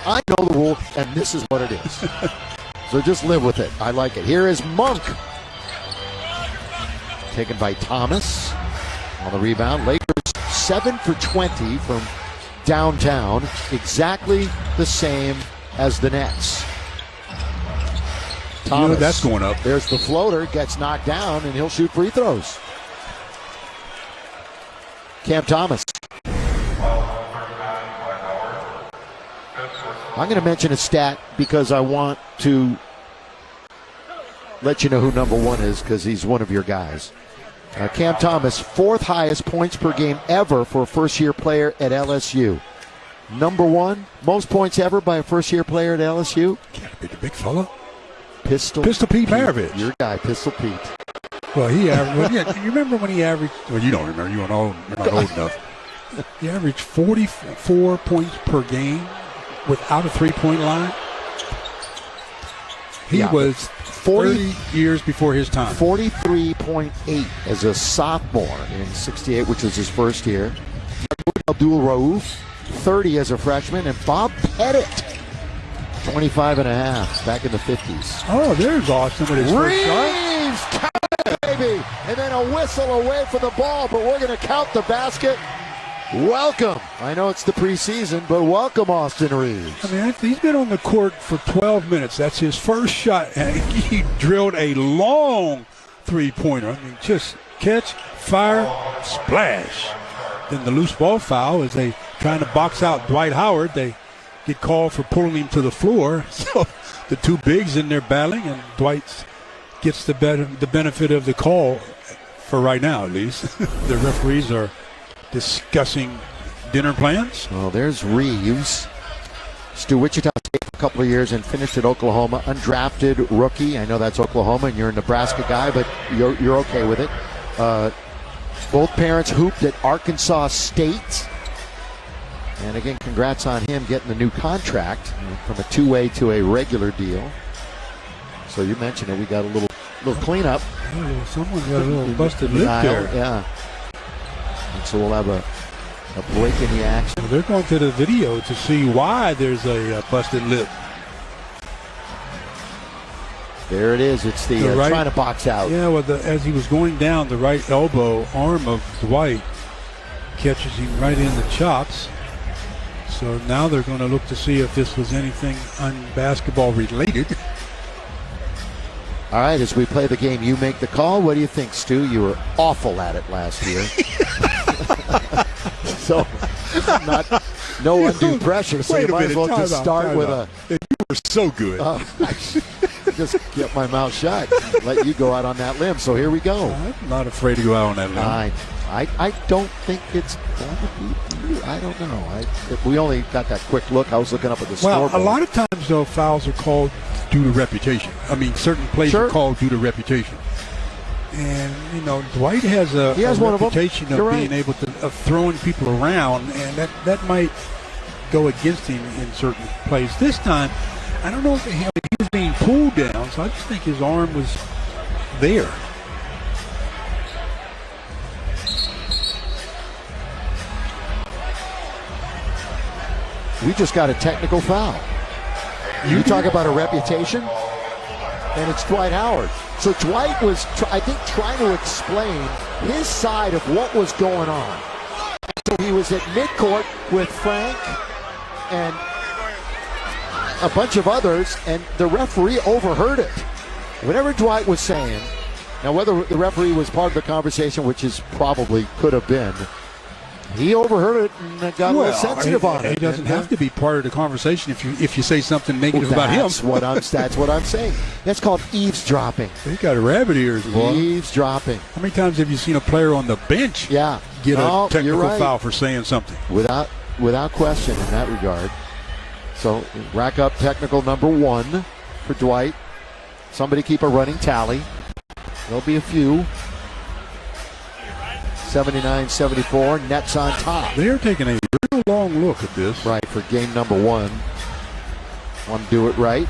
I know the rule, and this is what it is. So just live with it. I like it. Here is Monk. Taken by Thomas on the rebound. Lakers 7 for 20 from downtown. Exactly the same as the Nets. Thomas, you know that's going up. There's the floater. Gets knocked down, and he'll shoot free throws. Cam Thomas. I'm going to mention a stat because I want to let you know who number one is because he's one of your guys. Cam Thomas, 4th highest points per game ever for a first-year player at LSU. Number one, most points ever by a first-year player at LSU. Can't be the big fella. Pistol Pete Maravich. Your guy, Pistol Pete. Well, he averaged. You remember when he averaged? Well, you don't remember. You're not old enough. He averaged 44 points per game without a three-point line. He was 30 years before his time. 43.8 as a sophomore in '68, which was his first year. Abdul-Rauf, 30 as a freshman, and Bob Pettit, 25.5 back in the 50s. Oh, there's Austin with his first Reaves, shot. Baby, and then a whistle away for the ball, but we're going to count the basket. Welcome. I know it's the preseason, but welcome, Austin Reaves. I mean, he's been on the court for 12 minutes. That's his first shot, and he drilled a long three-pointer. I mean, just catch, fire, splash. Then the loose ball foul as they trying to box out Dwight Howard. They get called for pulling him to the floor. So the two bigs in there battling, and Dwight gets the benefit of the call for right now, at least. The referees are discussing dinner plans. Well, there's Reaves. Stu Wichita State for a couple of years and finished at Oklahoma. Undrafted rookie. I know that's Oklahoma, and you're a Nebraska guy, but you're okay with it. Both parents hooped at Arkansas State. And again, congrats on him getting the new contract from a two-way to a regular deal. So you mentioned it. We got a little cleanup. Someone got a little busted lip there. Yeah. And so we'll have a break in the action. Well, they're going to the video to see why there's a busted lip. There it is. It's the right, trying to box out. Yeah, well, as he was going down, the right elbow arm of Dwight catches him right in the chops. So now they're going to look to see if this was anything unbasketball related. All right, as we play the game, you make the call. What do you think, Stu? You were awful at it last year. So, no undue pressure. So you might as well just start with a. You were so good. Just get my mouth shut. Let you go out on that limb. So here we go. I'm not afraid to go out on that limb. I don't think it's going to be you. I don't know. We only got that quick look. I was looking up at the scoreboard. Well, a lot of times, though, fouls are called due to reputation. I mean, certain plays are called due to reputation. And, you know, Dwight has a reputation of being able to, of throwing people around, and that might go against him in certain plays. This time, I don't know if he was being pulled down, so I just think his arm was there. We just got a technical foul. You talk about a reputation, and it's Dwight Howard. So Dwight was, I think, trying to explain his side of what was going on. So he was at midcourt with Frank and a bunch of others, and the referee overheard it. Whatever Dwight was saying, now whether the referee was part of the conversation, which is probably could have been, he overheard it and got a little sensitive on it. He doesn't have to be part of the conversation if you say something negative about him. That's what I'm saying. That's called eavesdropping. He got rabbit ears, boy. Eavesdropping. How many times have you seen a player on the bench get a technical foul for saying something? Without question in that regard. So rack up technical number 1 for Dwight. Somebody keep a running tally. There'll be a few. 79-74, Nets on top. They're taking a real long look at this. Right, for game number 1. Want to do it right.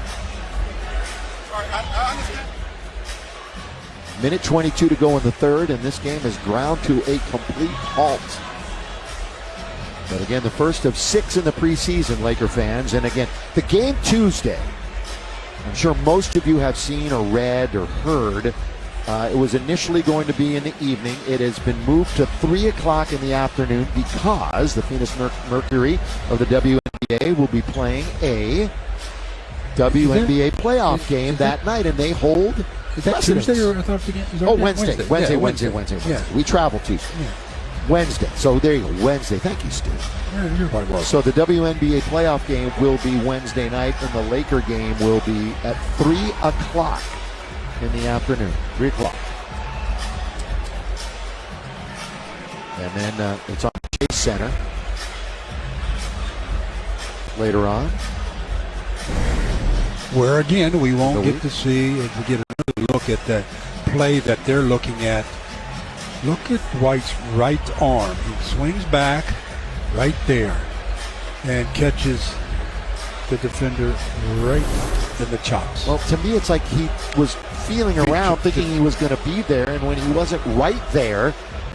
Minute 22 to go in the third, and this game is ground to a complete halt. But again, the first of 6 in the preseason, Laker fans. And again, the game Tuesday, I'm sure most of you have seen or read or heard. It was initially going to be in the evening. It has been moved to 3 o'clock in the afternoon because the Phoenix Mercury of the WNBA will be playing a WNBA playoff game that night, and they hold. Is that Tuesday or I thought it was Wednesday. Yeah. We travel Tuesday. Yeah. Wednesday. So there you go. Wednesday. Thank you, Stu. You're quite welcome. So the WNBA playoff game will be Wednesday night, and the Laker game will be at 3 o'clock in the afternoon. 3 o'clock. And then it's on Chase Center later on. Where again, we won't get to see and we get another look at that play that they're looking at. Look at Dwight's right arm. He swings back right there and catches the defender right in the chops. Well, to me, it's like he was feeling around thinking he was going to be there, and when he wasn't right there,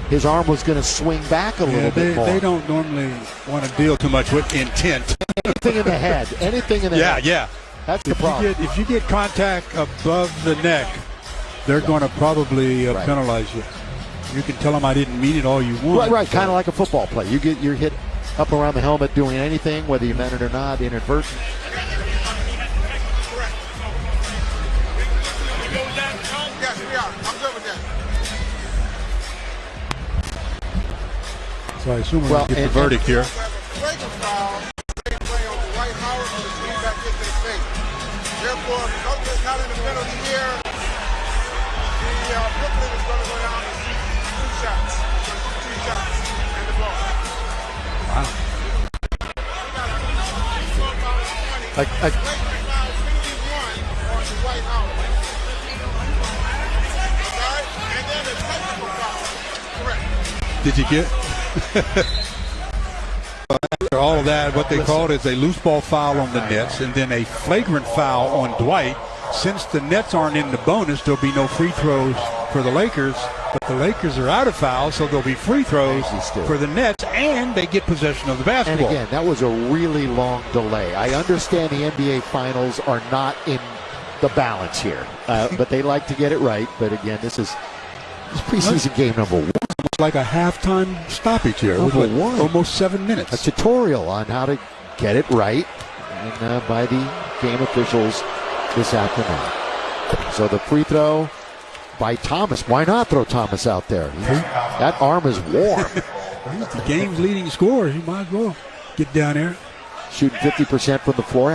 his arm was going to swing back a little bit more. They don't normally want to deal too much with intent. Anything in the head. Anything in the head. Yeah. That's the problem. If you get contact above the neck, they're going to probably penalize you. You can tell them I didn't mean it all you want. Right. Kind of like a football play. You get your hit up around the helmet doing anything, whether you meant it or not, inadvertent. Yes, we are. I'm good with that. So I assume we're going to get the verdict here. Therefore, because it's not in the penalty here, the Brooklyn is going to go down and see 2 shots. 2 shots and the ball. Wow. Like 51 on Dwight Howard. Okay? And then a technical foul. Correct. Did you get? After all of that, what they called is a loose ball foul on the Nets and then a flagrant foul on Dwight. Since the Nets aren't in the bonus, there'll be no free throws for the Lakers, but the Lakers are out of fouls, so there'll be free throws for the Nets, and they get possession of the basketball. And again, that was a really long delay. I understand the NBA Finals are not in the balance here, but they like to get it right. But again, this is preseason game number 1. It's like a halftime stoppage here. Almost 7 minutes. A tutorial on how to get it right and by the game officials this afternoon. So the free throw by Thomas. Why not throw Thomas out there? That arm is warm. He's the game's leading scorer. He might as well get down there. Shooting 50% from the floor.